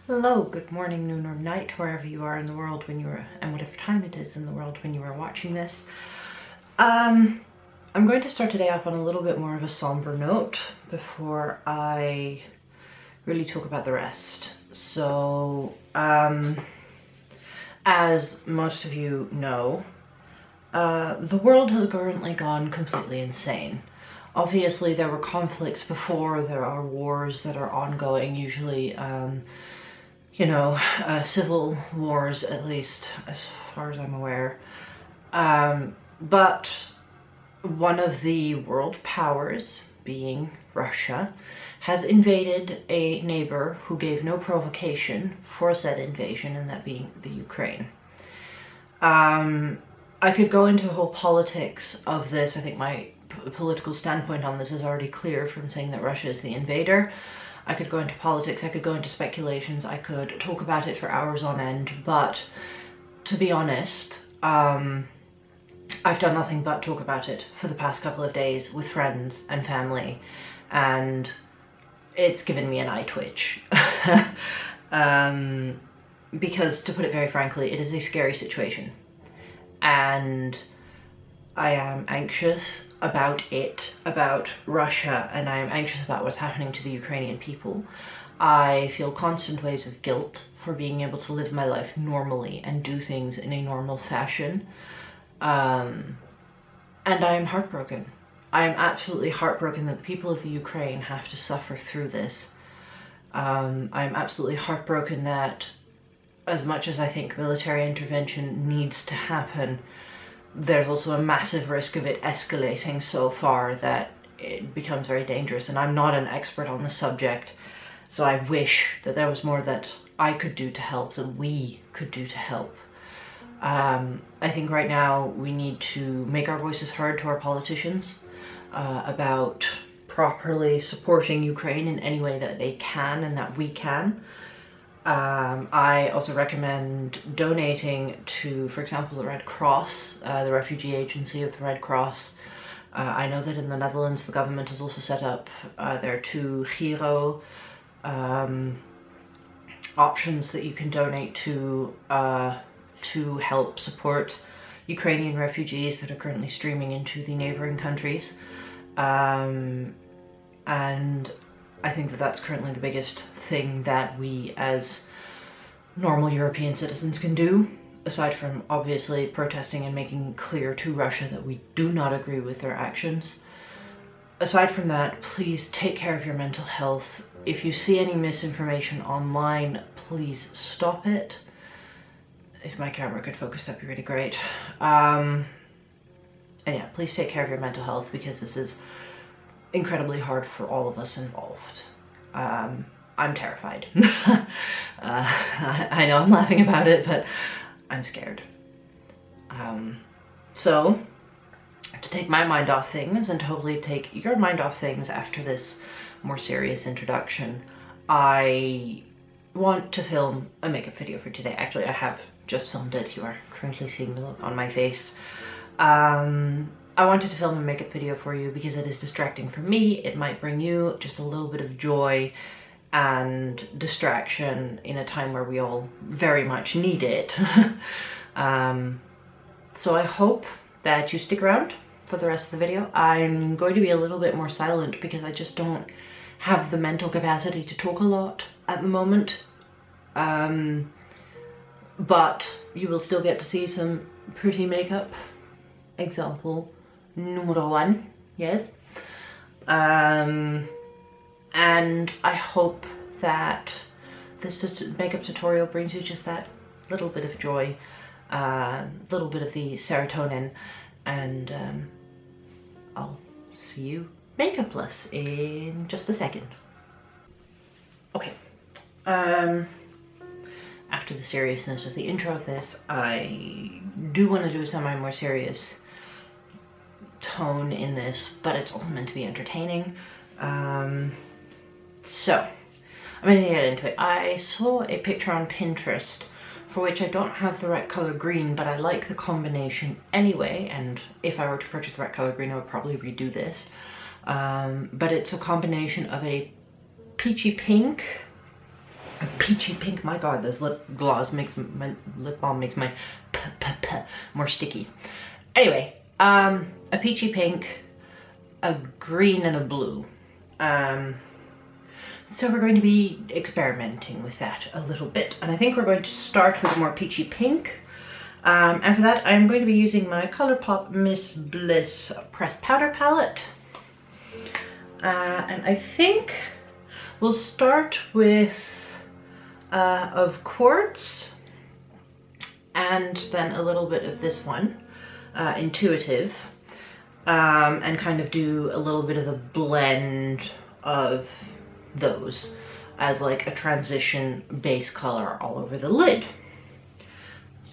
Hello, good morning, noon, or night, wherever you are in the world when you are, and whatever time it is in the world when you are watching this. I'm going to start today off on a little bit more of a somber note before I really talk about the rest. So, as most of you know, the world has currently gone completely insane. Obviously, there were conflicts before, there are wars that are ongoing, usually, civil wars, at least as far as I'm aware. But one of the world powers, being Russia, has invaded a neighbor who gave no provocation for said invasion, and that being the Ukraine. I could go into the whole politics of this. I think my political standpoint on this is already clear from saying that Russia is the invader. I could go into politics, I could go into speculations, I could talk about it for hours on end, but to be honest, I've done nothing but talk about it for the past couple of days with friends and family, and it's given me an eye twitch. Because, to put it very frankly, it is a scary situation, and I am anxious about it, about Russia, and I am anxious about what's happening to the Ukrainian people. I feel constant waves of guilt for being able to live my life normally and do things in a normal fashion. And I am heartbroken. I am absolutely heartbroken that the people of the Ukraine have to suffer through this. I'm absolutely heartbroken that, as much as I think military intervention needs to happen, there's also a massive risk of it escalating so far that it becomes very dangerous. And I'm not an expert on the subject, so I wish that there was more that I could do to help, that we could do to help. I think right now we need to make our voices heard to our politicians about properly supporting Ukraine in any way that they can and that we can. I also recommend donating to, for example, the Red Cross, the refugee agency of the Red Cross. I know that in the Netherlands the government has also set up their 2 Giro options that you can donate to help support Ukrainian refugees that are currently streaming into the neighboring countries. And I think that that's currently the biggest thing that we as normal European citizens can do, aside from obviously protesting and making clear to Russia that we do not agree with their actions. Aside from that, please take care of your mental health. If you see any misinformation online, please stop it. If my camera could focus, that'd be really great. And yeah, please take care of your mental health, because this is incredibly hard for all of us involved. I'm terrified. I know I'm laughing about it, but I'm scared. So, to take my mind off things, and to hopefully take your mind off things after this more serious introduction, I want to film a makeup video for today. Actually, I have just filmed it. You are currently seeing the look on my face. I wanted to film a makeup video for you because it is distracting for me. It might bring you just a little bit of joy and distraction in a time where we all very much need it. So I hope that you stick around for the rest of the video. I'm going to be a little bit more silent because I just don't have the mental capacity to talk a lot at the moment. But you will still get to see some pretty makeup. Example numero 1, yes. And I hope that this makeup tutorial brings you just that little bit of joy, little bit of the serotonin, and I'll see you makeupless in just a second. Okay, after the seriousness of the intro of this, I do want to do a semi more serious tone in this, but it's also meant to be entertaining. So I'm going to get into it. I saw a picture on Pinterest for which I don't have the right color green, but I like the combination anyway, and if I were to purchase the right color green I would probably redo this. But it's a combination of a peachy pink, a peachy pink. My god, this lip gloss makes my lip balm makes my more sticky. Anyway, a peachy pink, a green, and a blue. So we're going to be experimenting with that a little bit, and I think we're going to start with a more peachy pink. And for that, I'm going to be using my ColourPop Miss Bliss pressed powder palette. And I think we'll start with of quartz, and then a little bit of this one, Intuitive, and kind of do a little bit of a blend of those as like a transition base color all over the lid.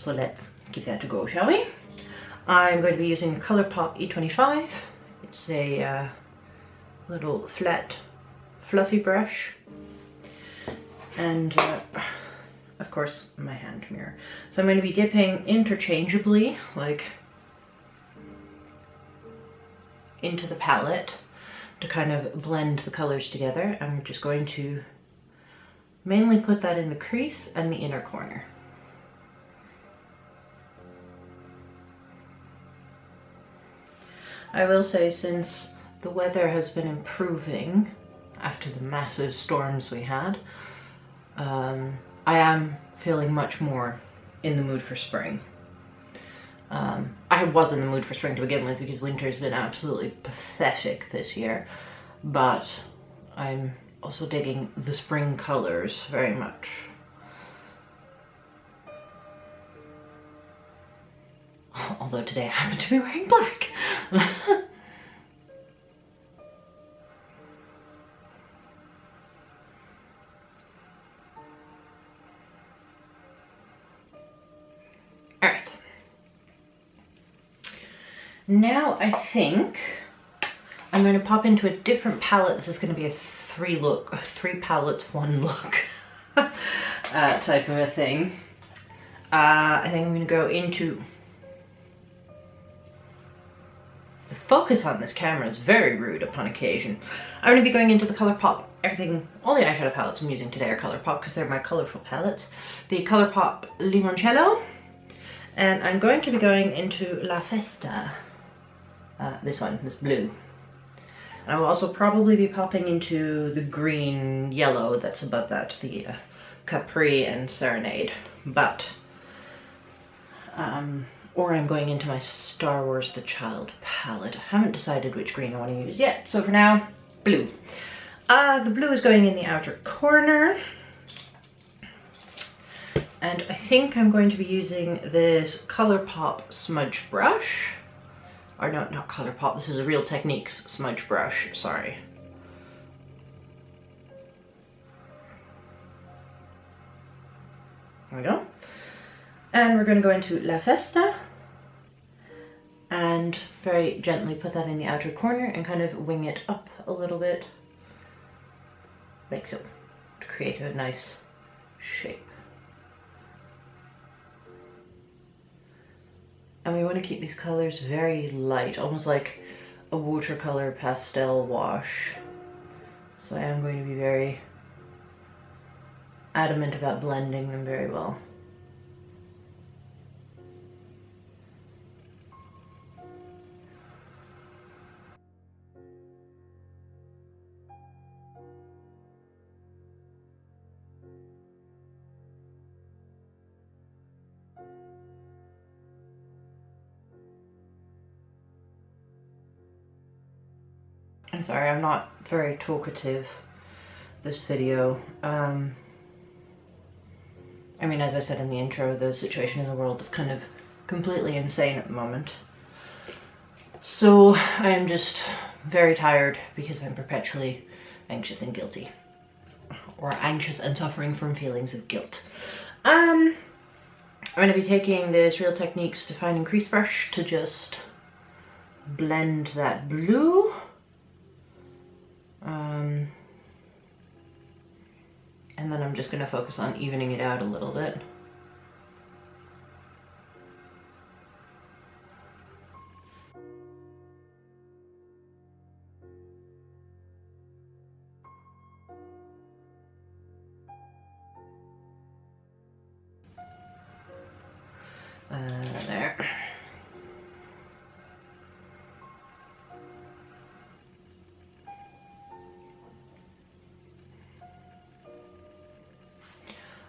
So let's give that a go, shall we? I'm going to be using the ColourPop E25. It's a little flat fluffy brush, and of course my hand mirror. So I'm going to be dipping interchangeably, like into the palette to kind of blend the colors together. I'm just going to mainly put that in the crease and the inner corner. I will say, since the weather has been improving after the massive storms we had, I am feeling much more in the mood for spring. I was in the mood for spring to begin with because winter's been absolutely pathetic this year, but I'm also digging the spring colors very much. Although today I happen to be wearing black. Alright. Now I think I'm going to pop into a different palette. This is going to be a three palettes, one look type of a thing. I think I'm going to go into... The focus on this camera is very rude upon occasion. I'm going to be going into the ColourPop, all the eyeshadow palettes I'm using today are ColourPop because they're my colourful palettes. The ColourPop Limoncello, and I'm going to be going into La Festa. This one, this blue. And I will also probably be popping into the green yellow that's above that, the Capri and Serenade. But, or I'm going into my Star Wars The Child palette. I haven't decided which green I want to use yet, so for now, blue. The blue is going in the outer corner. And I think I'm going to be using this ColourPop smudge brush. Or no, not ColourPop, this is a Real Techniques smudge brush, sorry. There we go. And we're going to go into La Festa and very gently put that in the outer corner and kind of wing it up a little bit, like so, to create a nice shape. And we want to keep these colors very light, almost like a watercolor pastel wash. So I am going to be very adamant about blending them very well. I'm sorry, I'm not very talkative this video. I mean, as I said in the intro, the situation in the world is kind of completely insane at the moment. So I am just very tired because I'm perpetually anxious and guilty. Or anxious and suffering from feelings of guilt. I'm going to be taking this Real Techniques Defining Crease Brush to just blend that blue. And then I'm just going to focus on evening it out a little bit. there.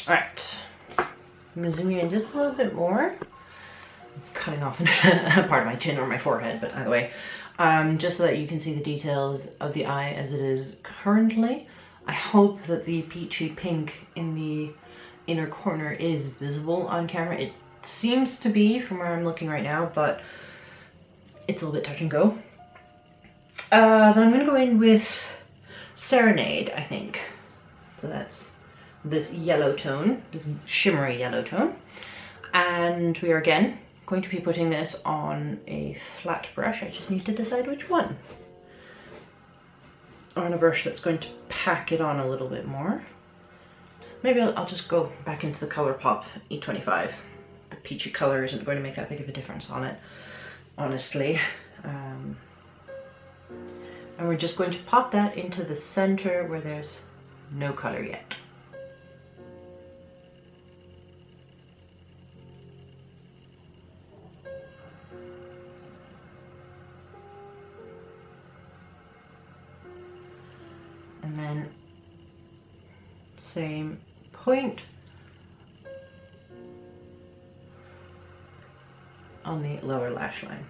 Alright, I'm going to zoom you in just a little bit more. I'm cutting off a part of my chin or my forehead, but either way. Just so that you can see the details of the eye as it is currently. I hope that the peachy pink in the inner corner is visible on camera. It seems to be from where I'm looking right now, but it's a little bit touch and go. Then I'm going to go in with Serenade, I think. So that's this yellow tone, this shimmery yellow tone. And we are again going to be putting this on a flat brush. I just need to decide which one. On a brush that's going to pack it on a little bit more. Maybe I'll just go back into the ColourPop E25. The peachy color isn't going to make that big of a difference on it, honestly. And we're just going to pop that into the center where there's no color yet. And then same point on the lower lash line.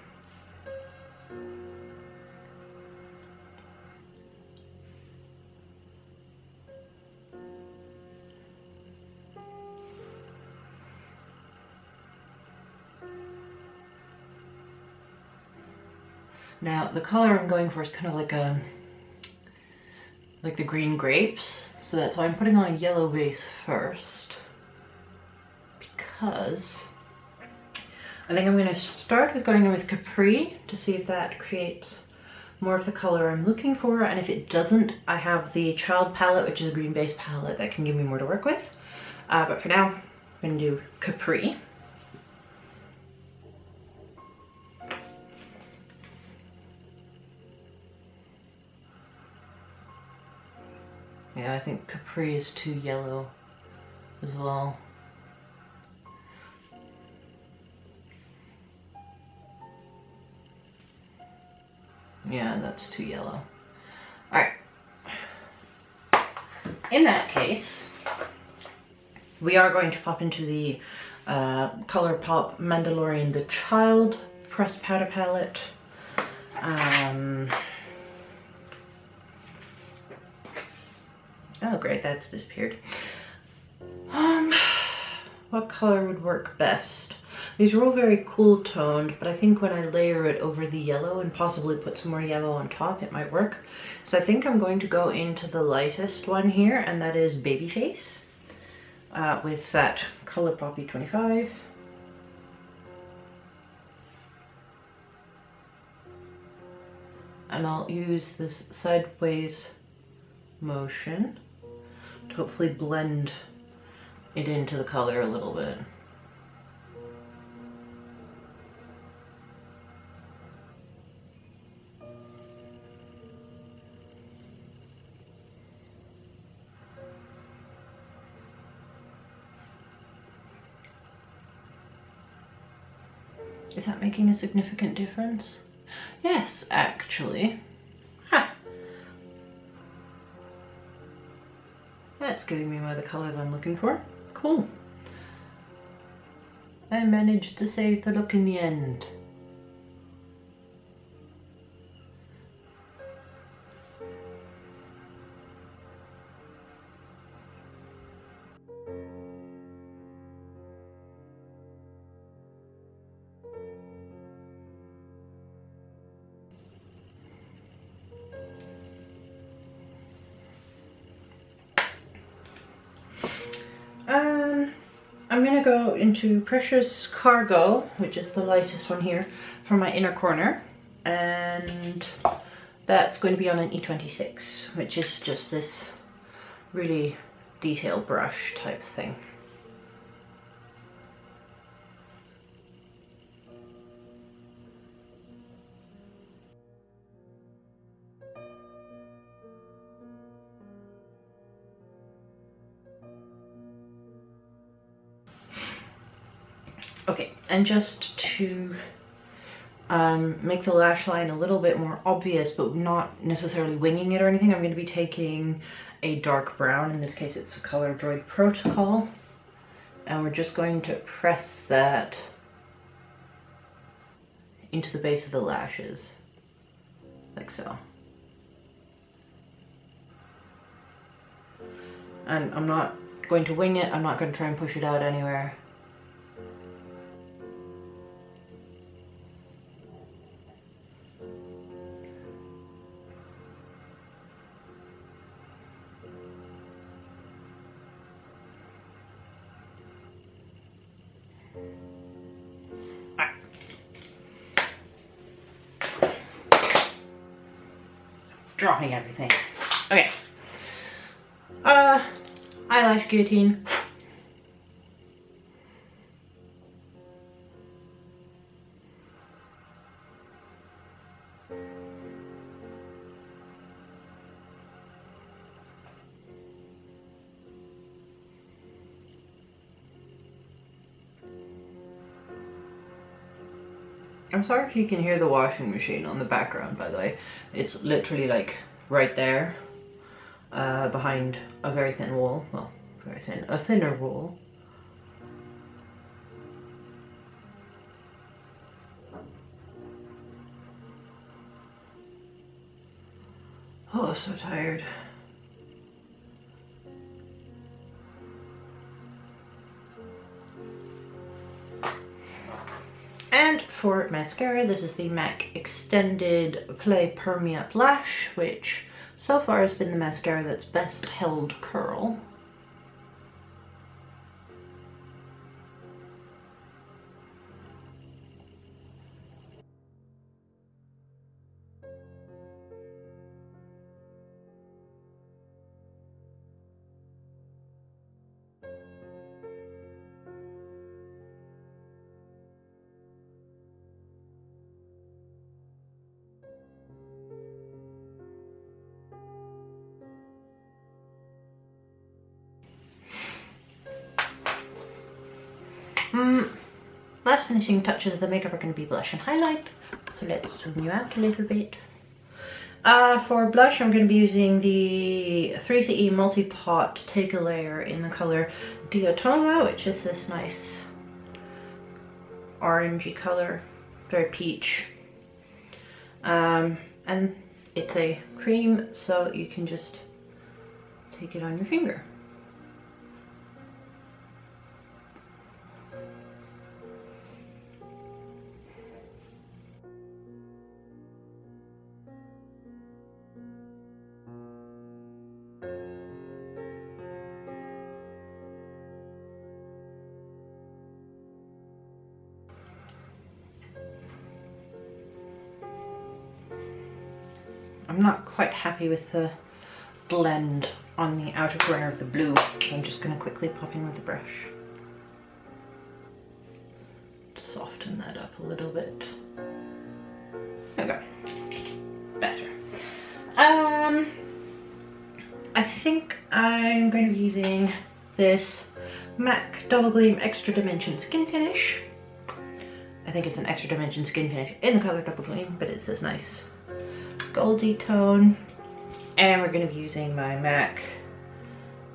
Now the color I'm going for is kind of like the Green Grapes, so that's why I'm putting on a yellow base first, because I think I'm going to start with going in with Capri to see if that creates more of the color I'm looking for, and if it doesn't, I have the Child palette, which is a green base palette that can give me more to work with, but for now I'm going to do Capri. Yeah, I think Capri is too yellow as well. Yeah, that's too yellow. Alright. In that case, we are going to pop into the ColourPop Mandalorian The Child pressed powder palette. Oh great, that's disappeared. What color would work best? These are all very cool toned, but I think when I layer it over the yellow and possibly put some more yellow on top, it might work. So I think I'm going to go into the lightest one here, and that is Babyface, with that ColourPop E25. And I'll use this sideways motion to hopefully blend it into the color a little bit. Is that making a significant difference? Yes, actually. Ha! That's giving me the color that I'm looking for. Cool. I managed to save the look in the end. I'm going to go into Precious Cargo, which is the lightest one here, for my inner corner, and that's going to be on an E26, which is just this really detailed brush type thing. Okay, and just to make the lash line a little bit more obvious, but not necessarily winging it or anything, I'm going to be taking a dark brown. In this case, it's a Color Droid Protocol. And we're just going to press that into the base of the lashes, like so. And I'm not going to wing it, I'm not going to try and push it out anywhere. Dropping everything. Okay. Eyelash guillotine. I'm sorry if you can hear the washing machine on the background, by the way. It's literally like right there, behind a very thin wall. Well, very thin, a thinner wall. Oh, so tired. And for mascara, this is the MAC Extended Play Permeate Lash, which so far has been the mascara that's best held curl. Last finishing touches of the makeup are going to be blush and highlight. So let's zoom you out a little bit. For blush, I'm going to be using the 3CE Multi-Pot Take a Layer in the color Diatoma, which is this nice orangey color, very peach. And it's a cream, so you can just take it on your finger. I'm not quite happy with the blend on the outer corner of the blue, so I'm just going to quickly pop in with the brush. Soften that up a little bit. Okay, better. I think I'm going to be using this MAC Double Gleam Extra Dimension Skin Finish. I think it's an Extra Dimension Skin Finish in the color Double Gleam, but it's this nice goldy tone. And we're going to be using my MAC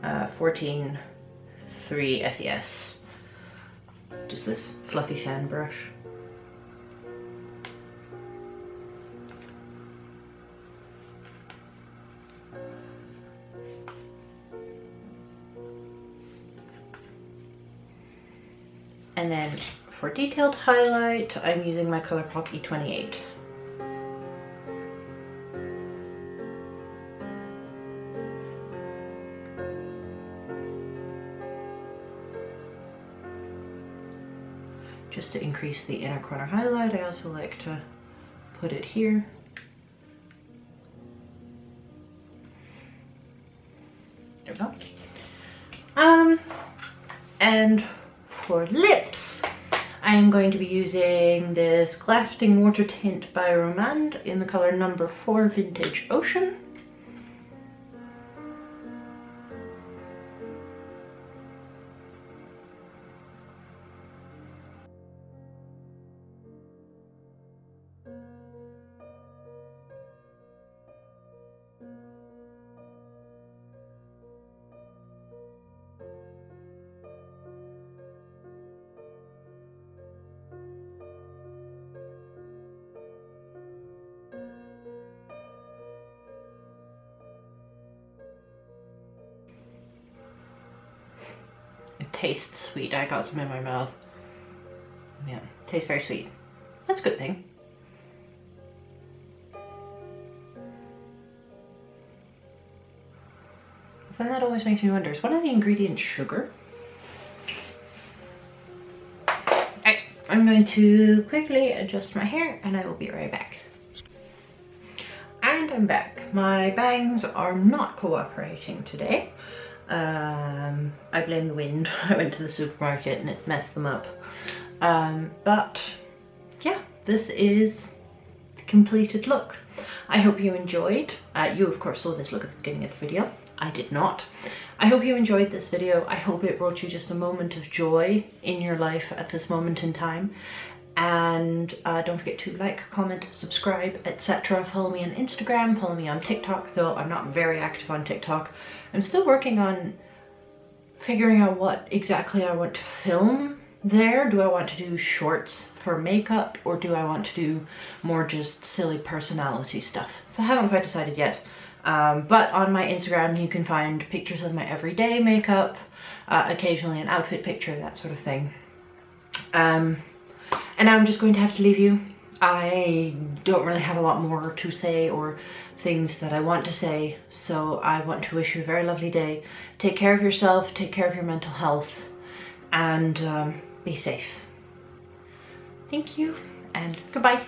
14-3 SES. Just this fluffy fan brush. And then for detailed highlight, I'm using my ColourPop E28. Just to increase the inner corner highlight, I also like to put it here. There we go. And for lips, I'm going to be using this Glasting Water Tint by Romand in the color number 4 Vintage Ocean. tastes sweet. I got some in my mouth. Yeah, tastes very sweet. That's a good thing. Then that always makes me wonder, is one of the ingredients sugar? Alright, I'm going to quickly adjust my hair and I will be right back. And I'm back. My bangs are not cooperating today. I blame the wind. I went to the supermarket and it messed them up. But yeah, this is the completed look. I hope you enjoyed. You of course saw this look at the beginning of the video. I did not. I hope you enjoyed this video. I hope it brought you just a moment of joy in your life at this moment in time. And don't forget to like, comment, subscribe, etc. Follow me on Instagram, follow me on TikTok, though I'm not very active on TikTok. I'm still working on figuring out what exactly I want to film there. Do I want to do shorts for makeup, or do I want to do more just silly personality stuff? So I haven't quite decided yet. But on my Instagram you can find pictures of my everyday makeup, occasionally an outfit picture, that sort of thing. And I'm just going to have to leave you. I don't really have a lot more to say or things that I want to say, so I want to wish you a very lovely day. Take care of yourself, take care of your mental health, and be safe. Thank you, and goodbye.